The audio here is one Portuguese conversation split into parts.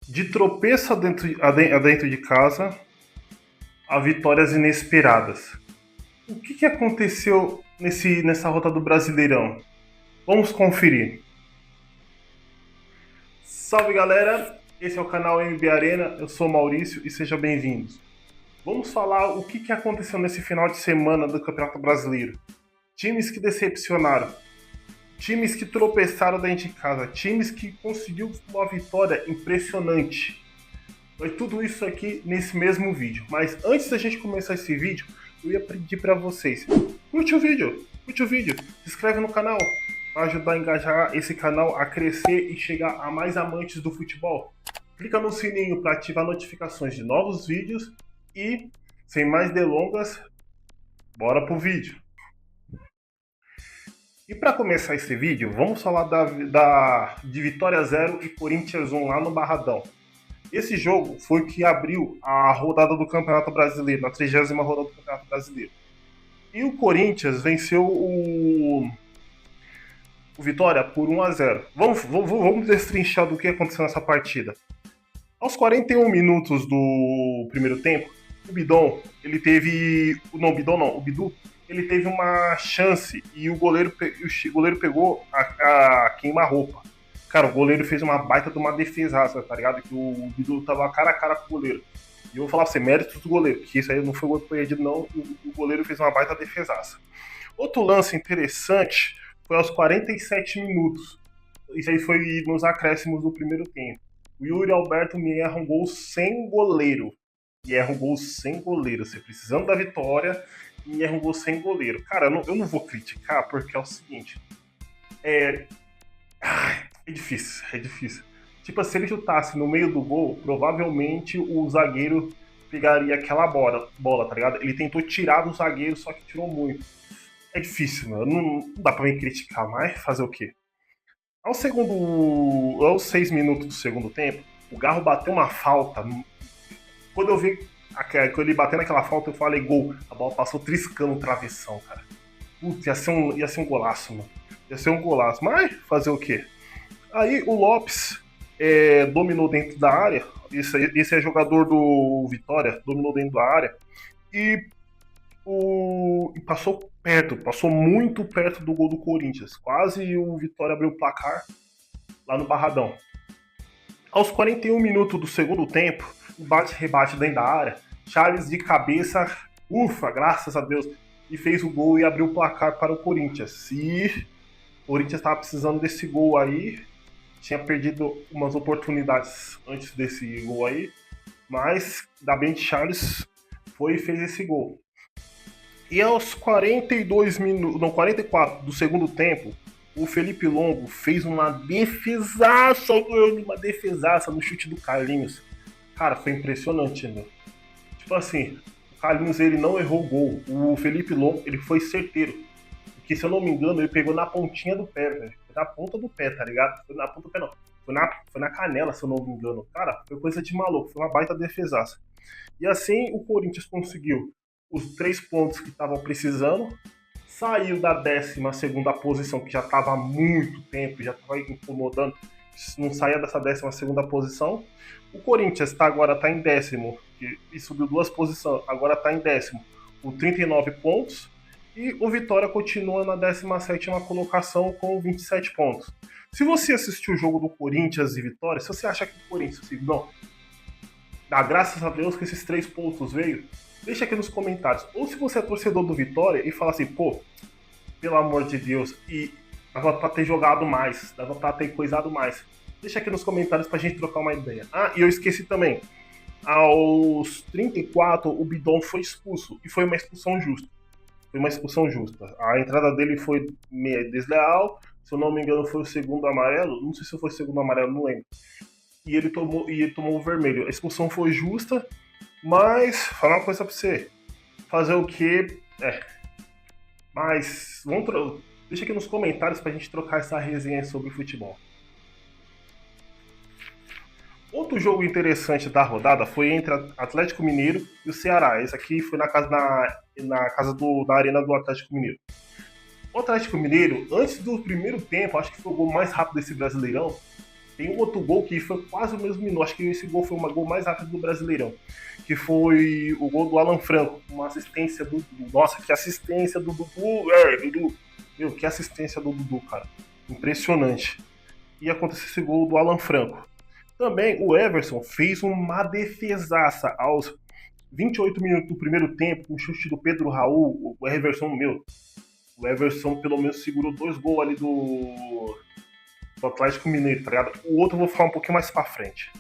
De tropeço adentro de casa a vitórias inesperadas. O que aconteceu nessa rota do Brasileirão? Vamos conferir. Salve galera, esse é o canal MB Arena, eu sou o Maurício e sejam bem-vindos. Vamos falar o que aconteceu nesse final de semana do Campeonato Brasileiro. Times que decepcionaram, times que tropeçaram dentro de casa, times que conseguiu uma vitória impressionante. Vai tudo isso aqui nesse mesmo vídeo. Mas antes da gente começar esse vídeo, eu ia pedir para vocês, curte o vídeo, se inscreve no canal, para ajudar a engajar esse canal a crescer e chegar a mais amantes do futebol. Clica no sininho para ativar notificações de novos vídeos e, sem mais delongas, bora pro vídeo. E para começar esse vídeo, vamos falar de Vitória 0 e Corinthians 1 lá no Barradão. Esse jogo foi o que abriu a rodada do Campeonato Brasileiro, na 30ª rodada do Campeonato Brasileiro. E o Corinthians venceu o Vitória por 1-0. Vamos destrinchar do que aconteceu nessa partida. Aos 41 minutos do primeiro tempo, o Bidu, ele teve uma chance e o goleiro pegou a queima-roupa. Cara, o goleiro fez uma baita de uma defesaça, tá ligado? Que o Bidu tava cara a cara com o goleiro. E eu vou falar pra você, méritos do goleiro, que isso aí não foi gol perdido, não. O goleiro fez uma baita defesaça. Outro lance interessante foi aos 47 minutos. Isso aí foi nos acréscimos do primeiro tempo. O Yuri Alberto me erra um gol sem goleiro. Você precisando da vitória, me erra um gol sem goleiro. Cara, eu não vou criticar, porque é o seguinte. É difícil. Tipo, se ele chutasse no meio do gol, provavelmente o zagueiro pegaria aquela bola, tá ligado? Ele tentou tirar do zagueiro, só que tirou muito. É difícil, mano. Não dá pra me criticar, mas fazer o quê? Aos 6 minutos do segundo tempo, o Garro bateu uma falta. Quando eu vi ele batendo aquela falta, eu falei gol. A bola passou triscando o travessão, cara. Putz, ia ser um golaço, mano. Ia ser um golaço. Mas fazer o quê? Aí o Lopes dominou dentro da área. Esse é jogador do Vitória, dominou dentro da área. E passou muito perto do gol do Corinthians. Quase o Vitória abriu o placar lá no Barradão. Aos 41 minutos do segundo tempo, o bate-rebate dentro da área, Charles de cabeça, ufa, graças a Deus, e fez o gol e abriu o placar para o Corinthians. E o Corinthians estava precisando desse gol aí, tinha perdido umas oportunidades antes desse gol aí, mas ainda bem que Charles foi e fez esse gol. E aos 44 do segundo tempo, o Felipe Longo fez uma defesaça no chute do Carlinhos. Cara, foi impressionante, né? Tipo assim, o Carlinhos ele não errou o gol. O Felipe Longo ele foi certeiro. Porque se eu não me engano, ele pegou na pontinha do pé, velho. Foi na ponta do pé, tá ligado? Foi na ponta do pé, não. Foi na canela, se eu não me engano. Cara, foi coisa de maluco. Foi uma baita defesaça. E assim o Corinthians conseguiu os 3 pontos que estavam precisando. Saiu da 12ª posição, que já estava há muito tempo, já estava incomodando. Não saía dessa 12ª posição. O Corinthians agora está em 10º, e subiu 2 posições, agora está em 10º, com 39 pontos. E o Vitória continua na 17ª colocação com 27 pontos. Se você assistiu o jogo do Corinthians e Vitória, se você acha que o Corinthians, não, dá graças a Deus que esses 3 pontos veio, deixa aqui nos comentários. Ou se você é torcedor do Vitória e fala assim, pô, pelo amor de Deus, e dava pra ter jogado mais, dava pra ter coisado mais. Deixa aqui nos comentários pra gente trocar uma ideia. Ah, e eu esqueci também. Aos 34, o Bidon foi expulso. E foi uma expulsão justa. A entrada dele foi meio desleal. Se eu não me engano, foi o segundo amarelo. Não sei se foi o segundo amarelo, não lembro. E ele tomou o vermelho. A expulsão foi justa. Mas, falar uma coisa pra você. Fazer o quê? Mas, deixa aqui nos comentários pra gente trocar essa resenha sobre futebol. Outro jogo interessante da rodada foi entre Atlético Mineiro e o Ceará. Esse aqui foi na arena do Atlético Mineiro. O Atlético Mineiro, antes do primeiro tempo, acho que foi o gol mais rápido desse Brasileirão, Tem um outro gol que foi quase o mesmo minuto. Acho que esse gol foi o gol mais rápido do Brasileirão. Que foi o gol do Alan Franco. Uma assistência do Dudu. Nossa, que assistência do Dudu. Dudu. Meu, que assistência do Dudu, cara. Impressionante. E aconteceu esse gol do Alan Franco. Também o Everson fez uma defesaça aos 28 minutos do primeiro tempo, com o chute do Pedro Raul. O Everson pelo menos segurou 2 gols ali do Atlético Mineiro, tá ligado? O outro eu vou falar um pouquinho mais pra frente.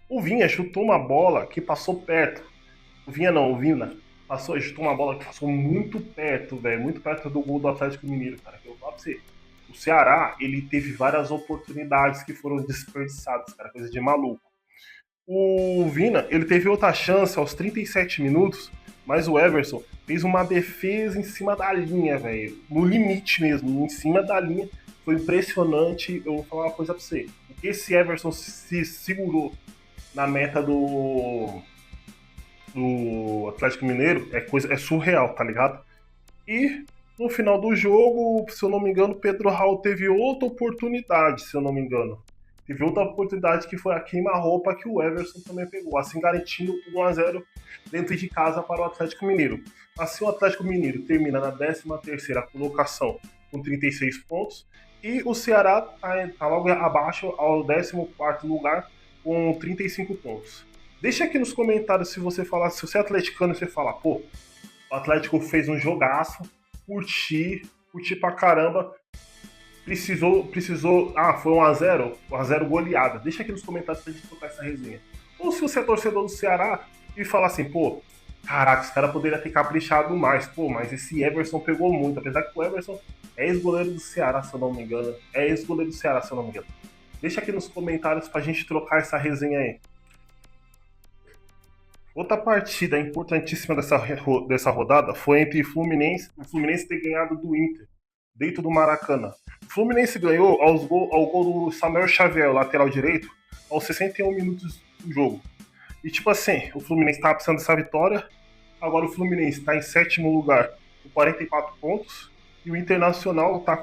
O Vinha chutou uma bola que passou perto. O Vina chutou uma bola que passou muito perto, velho. Muito perto do gol do Atlético Mineiro, cara. Eu falo pra você. O Ceará, ele teve várias oportunidades que foram desperdiçadas, cara. Coisa de maluco. O Vina, ele teve outra chance aos 37 minutos, mas o Everson fez uma defesa em cima da linha, velho. No limite mesmo, em cima da linha. Foi impressionante. Eu vou falar uma coisa pra você. O que esse Everson se segurou na meta do Atlético Mineiro é surreal, tá ligado? E no final do jogo, se eu não me engano, o Pedro Raul teve outra oportunidade, se eu não me engano. Teve outra oportunidade que foi a queima-roupa que o Everson também pegou, assim garantindo 1-0 dentro de casa para o Atlético Mineiro. Assim o Atlético Mineiro termina na 13ª colocação com 36 pontos e o Ceará está logo abaixo ao 14º lugar com 35 pontos. Deixa aqui nos comentários se você falar, se você é atleticano e você falar, pô, o Atlético fez um jogaço, curti pra caramba, precisou, foi 1-0, 1-0 goleada. Deixa aqui nos comentários pra gente trocar essa resenha. Ou se você é torcedor do Ceará e falar assim, pô, caraca, os caras poderiam ter caprichado mais, pô, mas esse Everson pegou muito, apesar que o Everson é ex-goleiro do Ceará, se eu não me engano. Deixa aqui nos comentários pra gente trocar essa resenha aí. Outra partida importantíssima dessa rodada foi entre o Fluminense ter ganhado do Inter, dentro do Maracanã. O Fluminense ganhou ao gol do Samuel Xavier, lateral direito, aos 61 minutos do jogo. E tipo assim, o Fluminense estava precisando dessa vitória, agora o Fluminense está em 7º lugar com 44 pontos, e o Internacional está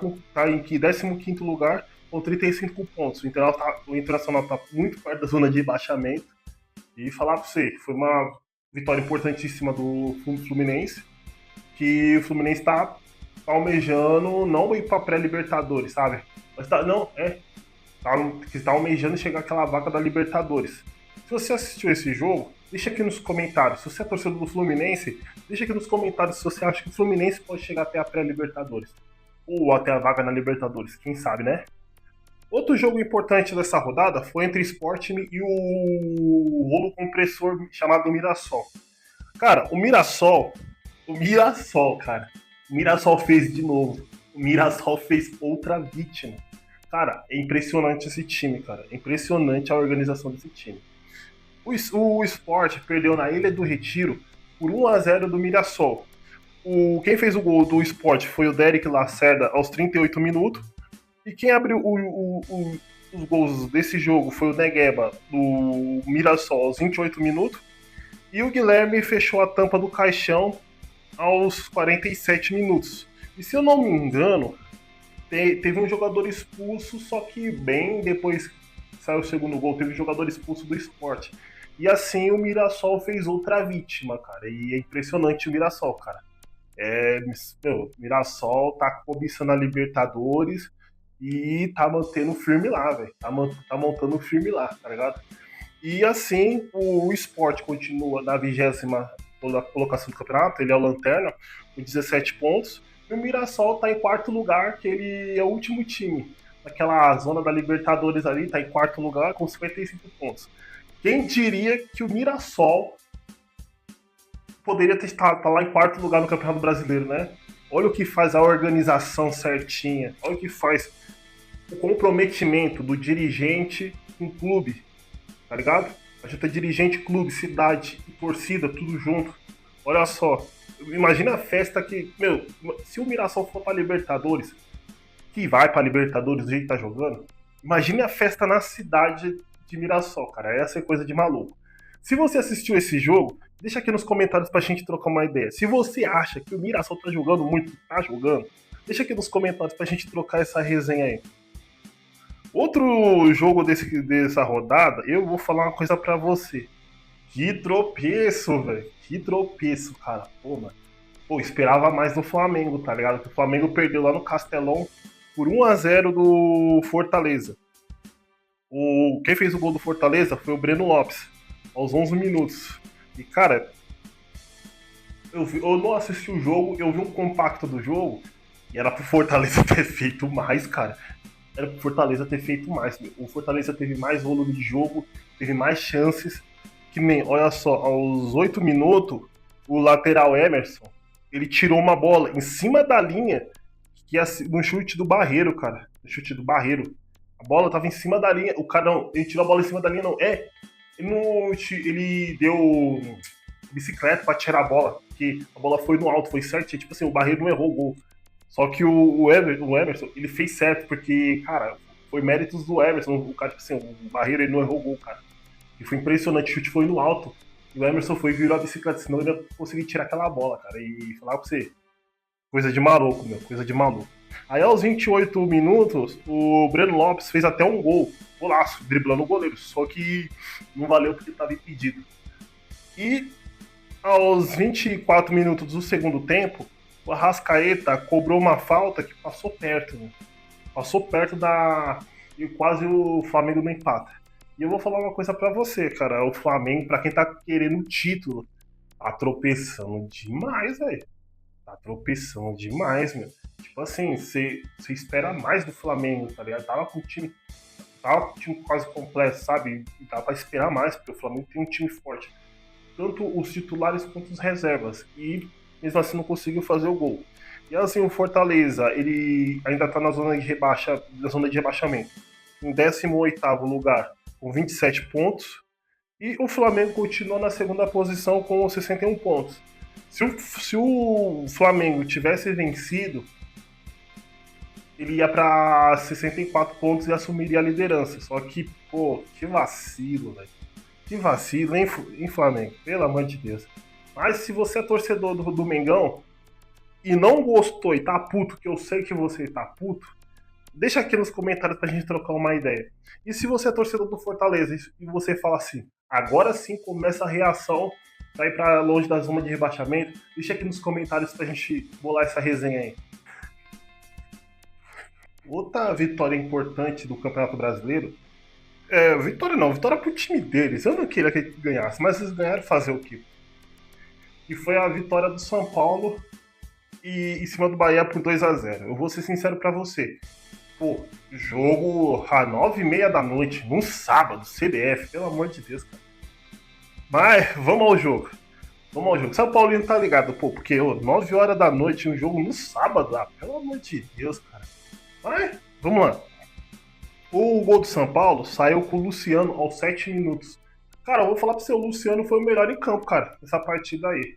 em 15º lugar com 35 pontos. O Internacional está muito perto da zona de rebaixamento. E falar pra você, foi uma vitória importantíssima do Fluminense, que o Fluminense tá almejando não ir pra pré-Libertadores, sabe? Mas tá almejando chegar àquela vaga da Libertadores. Se você assistiu esse jogo, deixa aqui nos comentários. Se você é torcedor do Fluminense, deixa aqui nos comentários se você acha que o Fluminense pode chegar até a pré-Libertadores. Ou até a vaga na Libertadores, quem sabe, né? Outro jogo importante dessa rodada foi entre o Sporting e o rolo compressor chamado Mirassol. Cara, o Mirassol, cara. O Mirassol fez de novo. O Mirassol fez outra vítima. Cara, é impressionante esse time, cara. É impressionante a organização desse time. O Sport perdeu na Ilha do Retiro por 1-0 do Mirassol. Quem fez o gol do Sport foi o Derek Lacerda aos 38 minutos. E quem abriu os gols desse jogo foi o Negueba, do Mirassol, aos 28 minutos. E o Guilherme fechou a tampa do caixão aos 47 minutos. E se eu não me engano, teve um jogador expulso, só que bem depois que saiu o segundo gol, teve um jogador expulso do Sport. E assim o Mirassol fez outra vítima, cara. E é impressionante o Mirassol, cara. O Mirassol tá cobiçando a Libertadores e tá mantendo firme lá, velho. Tá montando firme lá, tá ligado? E assim, o Sport continua na 20ª colocação do campeonato, ele é o lanterna, com 17 pontos. E o Mirassol tá em 4º lugar, que ele é o último time. Naquela zona da Libertadores ali, tá em 4º lugar, com 55 pontos. Quem diria que o Mirassol poderia estar lá em 4º lugar no Campeonato Brasileiro, né? Olha o que faz a organização certinha, olha o que faz o comprometimento do dirigente com o clube, tá ligado? A gente é dirigente, clube, cidade e torcida, tudo junto. Olha só, imagina a festa que, se o Mirassol for pra Libertadores, que vai pra Libertadores do jeito que tá jogando, imagina a festa na cidade de Mirassol, cara, essa é coisa de maluco. Se você assistiu esse jogo, deixa aqui nos comentários pra gente trocar uma ideia. Se você acha que o Mirassol tá jogando muito, deixa aqui nos comentários pra gente trocar essa resenha aí. Outro jogo dessa rodada, eu vou falar uma coisa pra você. Que tropeço, velho. Que tropeço, cara. Pô, mano. Pô, esperava mais do Flamengo, tá ligado? Que o Flamengo perdeu lá no Castelão por 1-0 do Fortaleza. Quem fez o gol do Fortaleza foi o Breno Lopes, aos 11 minutos. E, cara, eu não assisti o jogo, eu vi um compacto do jogo e era pro Fortaleza ter feito mais, cara. Era pro Fortaleza ter feito mais. O Fortaleza teve mais volume de jogo, teve mais chances. Que nem, olha só, aos 8 minutos, o lateral Emerson, ele tirou uma bola em cima da linha, que ia no chute do Barreiro, cara. No chute do Barreiro. A bola tava em cima da linha. O cara não, ele tirou a bola em cima da linha, não. Ele deu bicicleta pra tirar a bola. Porque a bola foi no alto, foi certo. Tipo assim, o Barreiro não errou o gol. Só que o Emerson, ele fez certo, porque, cara, foi méritos do Emerson. O cara, tipo assim, o Barreiro ele não errou o gol, cara. E foi impressionante, o chute foi no alto. E o Emerson foi e virou a bicicleta, senão ele ia conseguir tirar aquela bola, cara. E falar pra você, coisa de maluco, meu, coisa de maluco. Aí aos 28 minutos, o Breno Lopes fez até um golaço, driblando o goleiro, só que não valeu porque estava impedido. E aos 24 minutos do segundo tempo, o Arrascaeta cobrou uma falta que passou perto, né? Passou perto e quase o Flamengo não empata. E eu vou falar uma coisa pra você, cara, o Flamengo, pra quem tá querendo o título, tá tropeçando demais, velho. Tá tropeçando demais, meu. Tipo assim, você espera mais do Flamengo, tá ligado? Tava com o time quase completo, sabe? E dá pra esperar mais, porque o Flamengo tem um time forte. Tanto os titulares quanto os reservas. E mesmo assim não conseguiu fazer o gol. E assim, o Fortaleza, ele ainda tá na zona de rebaixamento. Em 18º lugar, com 27 pontos. E o Flamengo continua na segunda posição com 61 pontos. Se o Flamengo tivesse vencido, ele ia para 64 pontos e assumiria a liderança. Só que, pô, que vacilo, velho. Que vacilo, hein, Flamengo? Pelo amor de Deus. Mas se você é torcedor do Mengão e não gostou e tá puto, que eu sei que você tá puto, deixa aqui nos comentários pra gente trocar uma ideia. E se você é torcedor do Fortaleza e você fala assim, agora sim começa a reação pra ir pra longe da zona de rebaixamento, deixa aqui nos comentários pra gente bolar essa resenha aí. Outra vitória importante do Campeonato Brasileiro. Vitória pro time deles. Eu não queria que ele ganhasse, mas eles ganharam fazer o quê? E foi a vitória do São Paulo em cima do Bahia por 2-0. Eu vou ser sincero pra você. Pô, jogo às 9h30 da noite, num sábado, CBF, pelo amor de Deus, cara. Mas vamos ao jogo. São Paulino tá ligado, pô, porque 9 horas da noite, um jogo no sábado, pelo amor de Deus, cara. Mas, vamos lá. O gol do São Paulo saiu com o Luciano aos 7 minutos. Cara, eu vou falar pra você, o Luciano foi o melhor em campo, cara, nessa partida aí.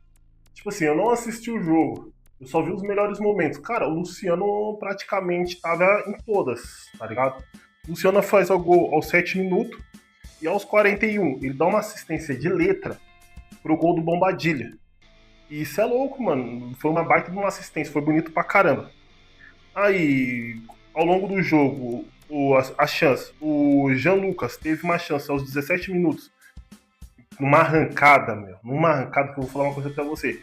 Tipo assim, eu não assisti o jogo, eu só vi os melhores momentos. Cara, o Luciano praticamente tava em todas, tá ligado? O Luciano faz o gol aos 7 minutos e aos 41 ele dá uma assistência de letra pro gol do Bombadilha. E isso é louco, mano. Foi uma baita de uma assistência, foi bonito pra caramba. Aí, ao longo do jogo, a chance. O Jean Lucas teve uma chance aos 17 minutos. Numa arrancada, que eu vou falar uma coisa pra você.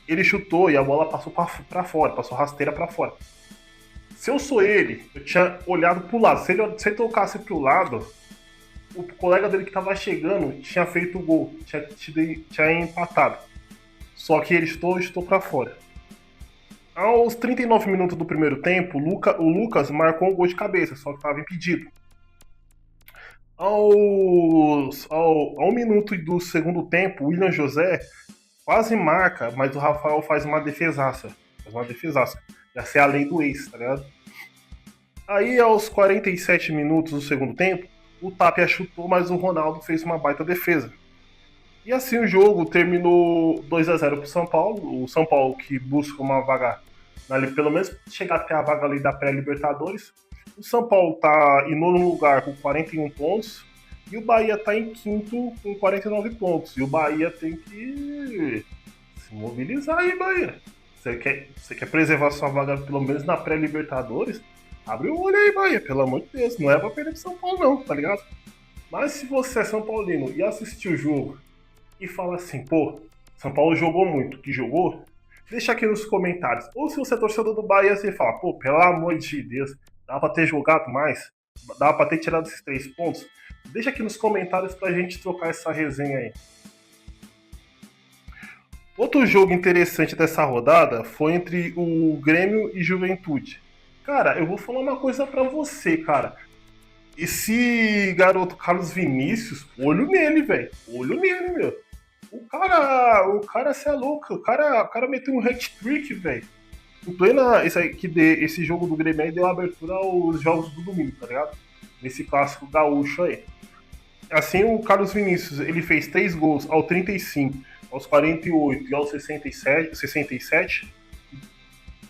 Ele chutou e a bola passou pra fora, passou rasteira pra fora. Se eu sou ele, eu tinha olhado pro lado. Se ele tocasse pro lado, o colega dele que tava chegando tinha feito o gol, tinha empatado. Só que ele chutou pra fora. Aos 39 minutos do primeiro tempo, o Lucas marcou um gol de cabeça, só que estava impedido. Ao 1 minuto do segundo tempo, o William José quase marca, mas o Rafael faz uma defesaça. Já ser a lei do ex, tá ligado? Aí, aos 47 minutos do segundo tempo, o Tapia chutou, mas o Ronaldo fez uma baita defesa. E assim o jogo terminou 2-0 pro São Paulo. O São Paulo que busca uma vaga, pelo menos chegar até a vaga ali da pré-Libertadores. O São Paulo tá em nono lugar com 41 pontos. E o Bahia tá em quinto com 49 pontos. E o Bahia tem que se mobilizar aí, Bahia. Você quer preservar sua vaga pelo menos na pré-Libertadores? Abre o olho aí, Bahia, pelo amor de Deus. Não é pra perder pro São Paulo, não, tá ligado? Mas se você é São Paulino e assistir o jogo e fala assim, pô, São Paulo jogou muito, que jogou, deixa aqui nos comentários. Ou se você é torcedor do Bahia, você fala, pô, pelo amor de Deus, dá pra ter jogado mais, dá pra ter tirado esses 3 pontos. Deixa aqui nos comentários pra gente trocar essa resenha aí. Outro jogo interessante dessa rodada foi entre o Grêmio e Juventude. Cara, eu vou falar uma coisa pra você, cara. Esse garoto Carlos Vinícius, olho nele, velho. Olho nele, meu. O cara, cê é louco. O cara meteu um hat-trick, velho. Em plena. Esse jogo do Grêmio aí deu abertura aos jogos do domingo, tá ligado? Nesse clássico gaúcho aí. Assim, o Carlos Vinícius, ele fez 3 gols aos 35, aos 48 e aos 67.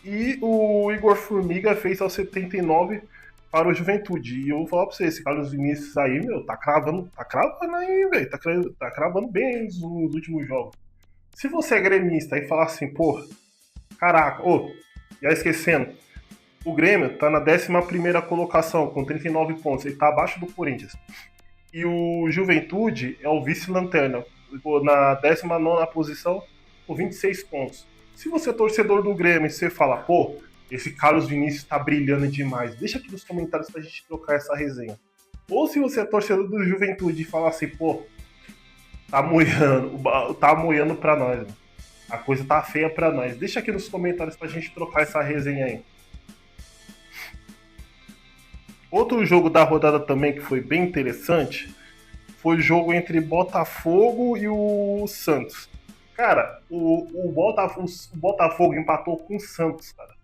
E o Igor Formiga fez aos 79 para o Juventude. E eu vou falar pra você, esse Carlos Vinícius aí, meu, tá cravando aí, velho. Tá cravando bem nos últimos jogos. Se você é gremista e falar assim, pô, caraca, já esquecendo, o Grêmio tá na 11ª colocação, com 39 pontos. Ele tá abaixo do Corinthians. E o Juventude é o vice-lanterna, na 19ª posição, com 26 pontos. Se você é torcedor do Grêmio e você fala, pô, esse Carlos Vinícius tá brilhando demais, deixa aqui nos comentários pra gente trocar essa resenha. Ou se você é torcedor do Juventude e fala assim, pô, tá moendo pra nós, mano. A coisa tá feia pra nós. Deixa aqui nos comentários pra gente trocar essa resenha aí. Outro jogo da rodada também que foi bem interessante foi o jogo entre Botafogo e o Santos. Cara, o Botafogo empatou com o Santos, cara.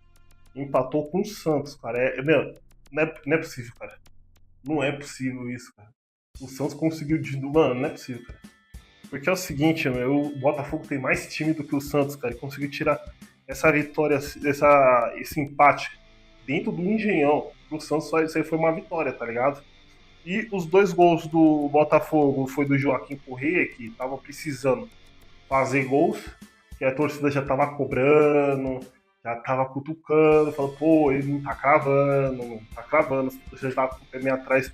Empatou com o Santos, cara. Meu, não é possível, cara. Não é possível isso, cara. O Santos conseguiu Mano, não é possível, cara. Porque é o seguinte, meu, o Botafogo tem mais time do que o Santos, cara. Ele conseguiu tirar essa vitória, esse empate dentro do Engenhão. Pro Santos isso aí foi uma vitória, tá ligado? E os 2 gols do Botafogo foi do Joaquim Corrêa, que tava precisando fazer gols, que a torcida já tava cobrando, já tava cutucando, falando, pô, ele não tá cravando, a torcida já tava com o pé meio atrás,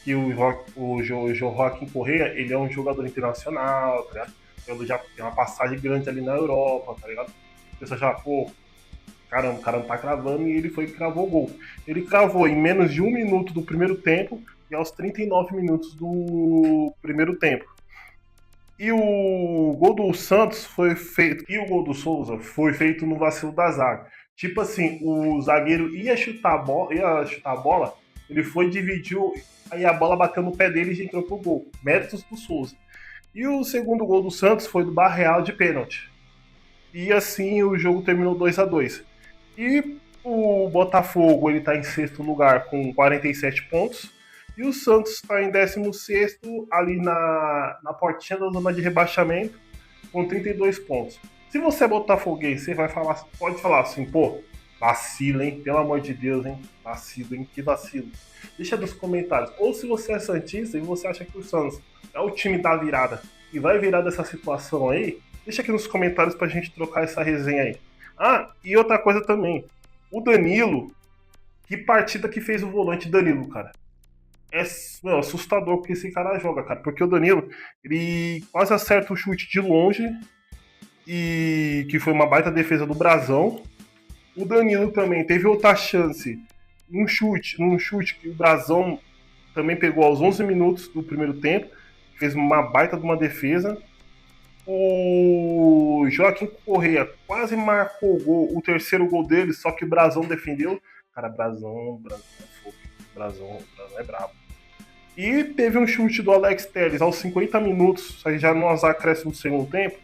que o Joaquim Corrêa, ele é um jogador internacional, tá ligado? Ele já tem uma passagem grande ali na Europa, tá ligado? A pessoa já, pô, caramba, o cara não tá cravando, e ele foi e cravou o gol. Ele cravou em menos de 1 minuto do primeiro tempo e aos 39 minutos do primeiro tempo. E o gol do Santos foi feito, e o gol do Souza foi feito no vacilo da zaga. Tipo assim, o zagueiro ia chutar a bola, ele foi, dividiu, aí a bola bateu no pé dele e entrou pro gol. Méritos do Souza. E o segundo gol do Santos foi do Barreal de pênalti. E assim o jogo terminou 2-2. E o Botafogo, ele tá em 6º lugar com 47 pontos. E o Santos está em 16º, ali na portinha da zona de rebaixamento, com 32 pontos. Se você é botafoguense, você pode falar assim, pô, vacilo, hein? Pelo amor de Deus, hein? Vacilo, hein? Que vacilo. Deixa nos comentários. Ou se você é santista e você acha que o Santos é o time da virada e vai virar dessa situação aí, deixa aqui nos comentários pra gente trocar essa resenha aí. Ah, e outra coisa também. O Danilo, que partida que fez o volante Danilo, cara. É assustador que esse cara joga, cara. Porque o Danilo, ele quase acerta o chute de longe, e que foi uma baita defesa do Brasão. O Danilo também teve outra chance num chute que o Brasão também pegou aos 11 minutos do primeiro tempo, fez uma baita de uma defesa. O Joaquim Corrêa quase marcou o terceiro gol dele, só que o Brasão defendeu. Cara, Brasão é fogo. Brasão é brabo. E teve um chute do Alex Telles aos 50 minutos, já nos acréscimos do segundo tempo.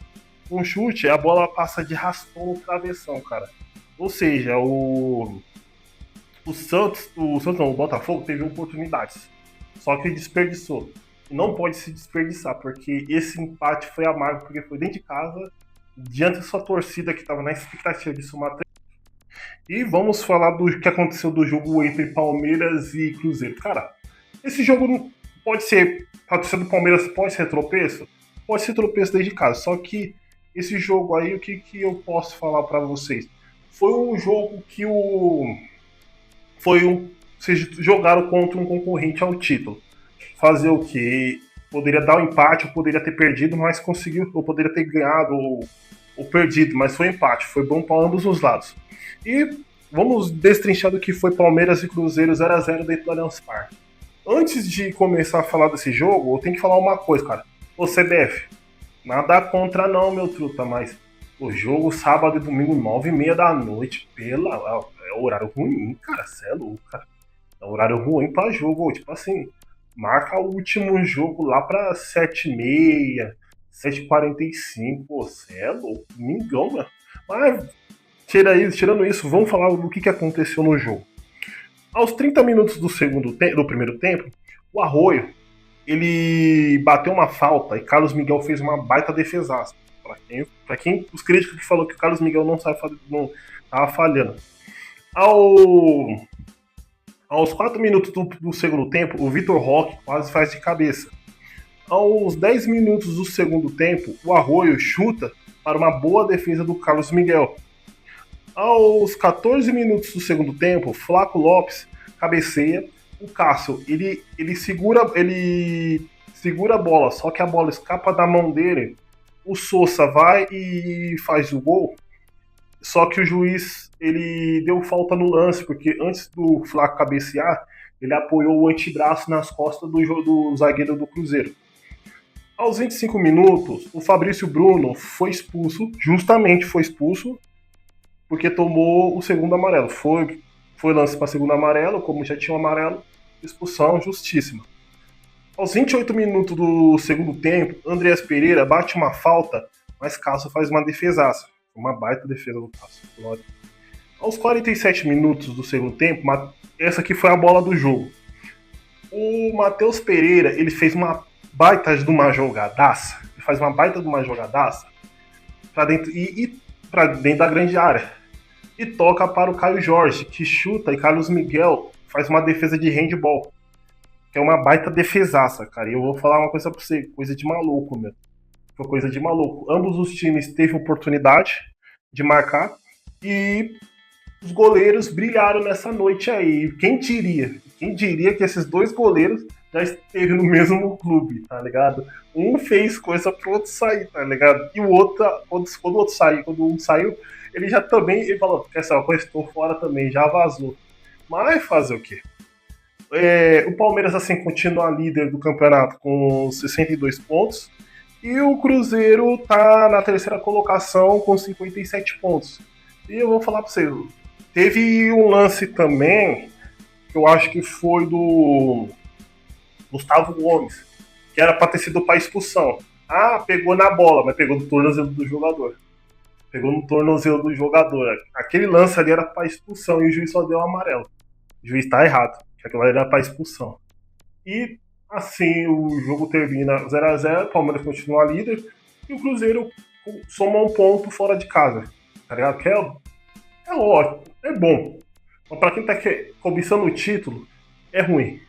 Um chute, a bola passa de raspão no travessão, cara. Ou seja, o Botafogo teve oportunidades, só que ele desperdiçou. E não pode se desperdiçar, porque esse empate foi amargo, porque foi dentro de casa, diante da sua torcida que estava na expectativa de somar 3. E vamos falar do que aconteceu do jogo entre Palmeiras e Cruzeiro. Cara, esse jogo não pode ser. A torcida do Palmeiras pode ser tropeço? Pode ser tropeço desde casa. Só que esse jogo aí, o que eu posso falar para vocês? Foi um jogo que Vocês jogaram contra um concorrente ao título. Fazer o quê? Poderia dar um empate, ou poderia ter perdido, mas conseguiu, ou poderia ter ganhado, ou perdido, mas foi empate. Foi bom para ambos os lados. E vamos destrinchar do que foi Palmeiras e Cruzeiro 0x0 dentro do Allianz Parque. Antes de começar a falar desse jogo, eu tenho que falar uma coisa, cara. Ô CBF, nada contra não, meu truta, mas o jogo sábado e domingo, 9h30 da noite, é horário ruim, cara, cê é louco, cara. É horário ruim pra jogo, tipo assim, marca o último jogo lá pra 7h30, 7h45, cê é louco, domingão, mano. Mas, tirando isso, vamos falar do que aconteceu no jogo. Aos 30 minutos do primeiro tempo, o Arroio, ele bateu uma falta e Carlos Miguel fez uma baita defesaça. Pra quem os críticos que falou que o Carlos Miguel não tava falhando. Aos 4 minutos do segundo tempo, o Vitor Roque quase faz de cabeça. Aos 10 minutos do segundo tempo, o Arroio chuta para uma boa defesa do Carlos Miguel. Aos 14 minutos do segundo tempo, Flaco Lopes cabeceia. O Cássio, ele segura a bola, só que a bola escapa da mão dele. O Sousa vai e faz o gol. Só que o juiz, ele deu falta no lance, porque antes do Flaco cabecear, ele apoiou o antebraço nas costas do zagueiro do Cruzeiro. Aos 25 minutos, o Fabrício Bruno foi expulso, justamente foi expulso, porque tomou o segundo amarelo. Foi lance para segundo amarelo, como já tinha um amarelo, expulsão justíssima. Aos 28 minutos do segundo tempo, Andreas Pereira bate uma falta, mas Cássio faz uma defesaça. Uma baita defesa do Cássio. Aos 47 minutos do segundo tempo, essa aqui foi a bola do jogo. O Matheus Pereira, ele fez uma baita de uma jogadaça. Ele faz uma baita de uma jogadaça para dentro para dentro da grande área. E toca para o Caio Jorge, que chuta, e Carlos Miguel faz uma defesa de handball. Que é uma baita defesaça, cara. E eu vou falar uma coisa pra você, coisa de maluco, meu. Foi coisa de maluco. Ambos os times teve oportunidade de marcar e os goleiros brilharam nessa noite aí. Quem diria que esses dois goleiros já esteve no mesmo clube, tá ligado? Um fez coisa pro outro sair, tá ligado? E o outro, quando um saiu, ele já também, ele falou, essa coisa, estou fora também, já vazou. Mas fazer o quê? O Palmeiras, assim, continua líder do campeonato com 62 pontos. E o Cruzeiro tá na terceira colocação com 57 pontos. E eu vou falar pra vocês, teve um lance também, que eu acho que foi do Gustavo Gomes, que era pra ter sido pra expulsão. Ah, pegou na bola, mas pegou no tornozelo do jogador. Aquele lance ali era pra expulsão e o juiz só deu um amarelo. O juiz tá errado, que aquilo ali era pra expulsão. E assim o jogo termina 0x0, o Palmeiras continua líder e o Cruzeiro soma um ponto fora de casa. Tá ligado? Que é ótimo, é bom. Mas pra quem tá cobiçando o título, é ruim.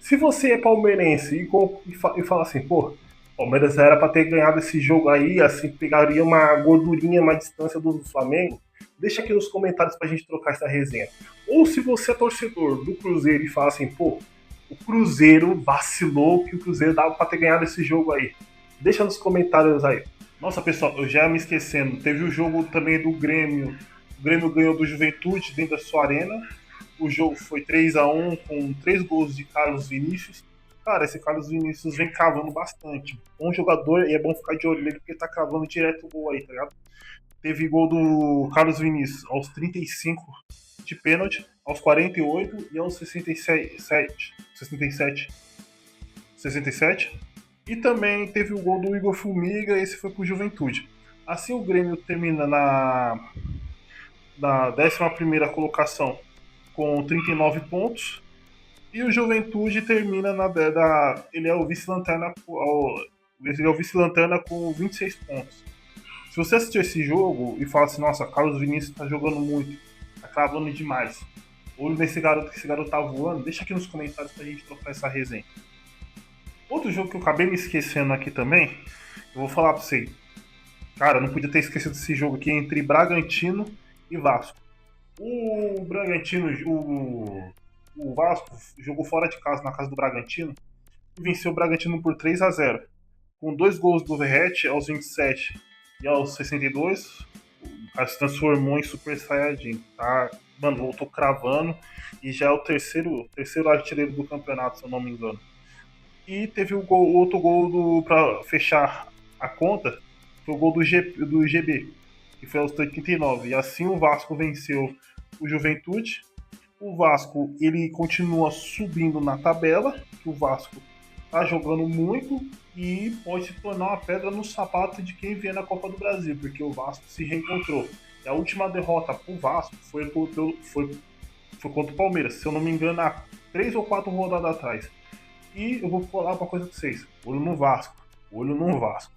Se você é palmeirense e fala assim, pô, Palmeiras era pra ter ganhado esse jogo aí, assim, pegaria uma gordurinha, uma distância do Flamengo, deixa aqui nos comentários pra gente trocar essa resenha. Ou se você é torcedor do Cruzeiro e fala assim, pô, o Cruzeiro vacilou, que o Cruzeiro dava pra ter ganhado esse jogo aí. Deixa nos comentários aí. Nossa, pessoal, eu já ia me esquecendo. Teve o jogo também do Grêmio. O Grêmio ganhou do Juventude dentro da sua arena. O jogo foi 3x1 com 3 gols de Carlos Vinícius. Cara, esse Carlos Vinícius vem cavando bastante. Bom jogador e é bom ficar de olho nele porque tá cavando direto o gol aí, tá ligado? Teve gol do Carlos Vinícius aos 35 de pênalti, aos 48 e aos 67. E também teve o gol do Igor Formiga, esse foi pro Juventude. Assim o Grêmio termina na 11ª colocação com 39 pontos. E o Juventude termina ele é o vice-lanterna com 26 pontos. Se você assistiu esse jogo e fala assim, nossa, Carlos Vinícius tá jogando muito, tá cravando demais, olho nesse garoto, que esse garoto tá voando, deixa aqui nos comentários pra gente trocar essa resenha. Outro jogo que eu acabei me esquecendo aqui também, eu vou falar pra você. Cara, eu não podia ter esquecido desse jogo aqui entre Bragantino e Vasco. O Bragantino, o Vasco jogou fora de casa, na casa do Bragantino, e venceu o Bragantino por 3-0. Com dois gols do Verratti aos 27 e aos 62, o cara se transformou em Super Saiyajin, tá? Mano, voltou cravando e já é o terceiro artilheiro do campeonato, se eu não me engano. E teve o outro gol pra fechar a conta, foi o gol do GB, que foi aos 89. E assim o Vasco venceu o Juventude. O Vasco, ele continua subindo na tabela, que o Vasco tá jogando muito e pode se tornar uma pedra no sapato de quem vier na Copa do Brasil, porque o Vasco se reencontrou. E a última derrota pro Vasco foi contra o Palmeiras, se eu não me engano, há 3 ou 4 rodadas atrás. E eu vou falar uma coisa pra vocês: olho no Vasco, olho no Vasco.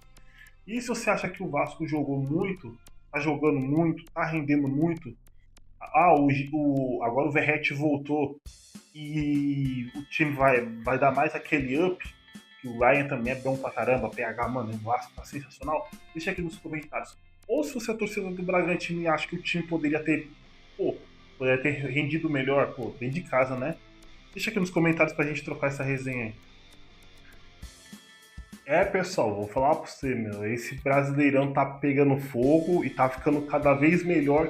E se você acha que o Vasco jogou muito, tá jogando muito, tá rendendo muito, agora o Verratti voltou e o time vai dar mais aquele up, que o Ryan também é bom pra caramba, PH, mano, o Vasco tá sensacional. Deixa aqui nos comentários. Ou se você é torcedor do Bragantino e acha que o time poderia ter rendido melhor, dentro de casa, né? Deixa aqui nos comentários pra gente trocar essa resenha aí. Pessoal, vou falar pra você, meu, esse Brasileirão tá pegando fogo e tá ficando cada vez melhor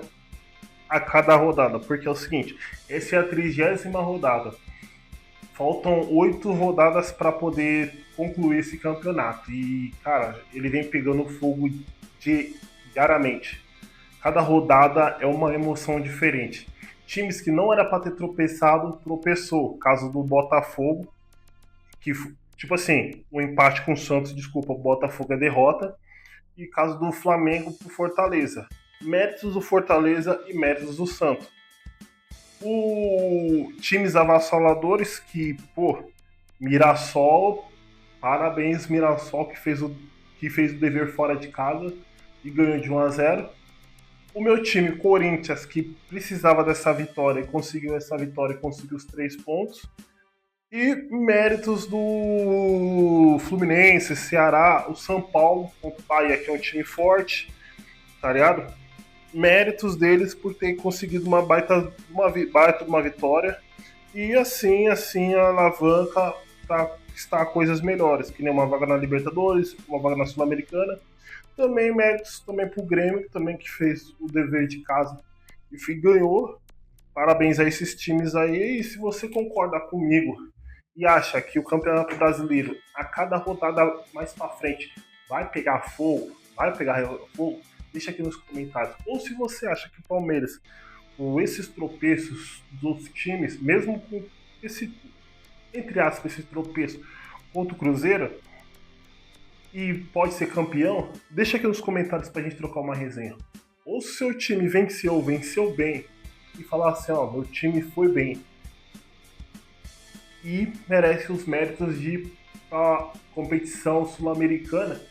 a cada rodada, porque é o seguinte, essa é a 30ª rodada. Faltam 8 rodadas para poder concluir esse campeonato. E, cara, ele vem pegando fogo diariamente. Cada rodada é uma emoção diferente. Times que não era para ter tropeçado, tropeçou. Caso do Botafogo, que, tipo assim, o empate com o Santos, desculpa, o Botafogo é derrota. E caso do Flamengo pro Fortaleza. Méritos do Fortaleza e méritos do Santos. Times avassaladores que, Mirassol, parabéns Mirassol que fez o dever fora de casa e ganhou de 1-0. O meu time, Corinthians, que precisava dessa vitória e conseguiu essa vitória e conseguiu os 3 pontos. E méritos do Fluminense, Ceará, o São Paulo, o Bahia, que é um time forte, tá ligado? Méritos deles por ter conseguido uma baita uma vitória e assim a alavanca para conquistar coisas melhores, que nem uma vaga na Libertadores, uma vaga na Sul-Americana. Também méritos também pro Grêmio, também que fez o dever de casa e ganhou. Parabéns a esses times aí. E se você concorda comigo e acha que o Campeonato Brasileiro, a cada rodada mais para frente, vai pegar fogo, deixa aqui nos comentários. Ou se você acha que o Palmeiras, com esses tropeços dos times, mesmo com esse, entre aspas, esse tropeço contra o Cruzeiro, e pode ser campeão, deixa aqui nos comentários pra gente trocar uma resenha. Ou se o seu time venceu bem, e falar assim, meu time foi bem. E merece os méritos de ir pra competição sul-americana,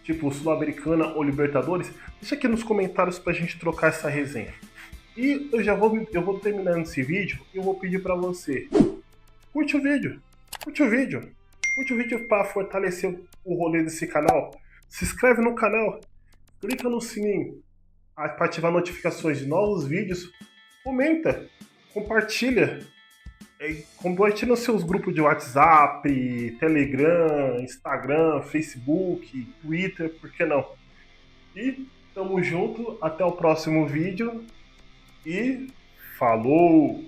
tipo Sul-Americana ou Libertadores, deixa aqui nos comentários pra gente trocar essa resenha. E eu vou terminando esse vídeo e eu vou pedir pra você, curte o vídeo para fortalecer o rolê desse canal, se inscreve no canal, clica no sininho para ativar notificações de novos vídeos, comenta, compartilha nos seus grupos de WhatsApp, Telegram, Instagram, Facebook, Twitter, por que não? E tamo junto, até o próximo vídeo e falou!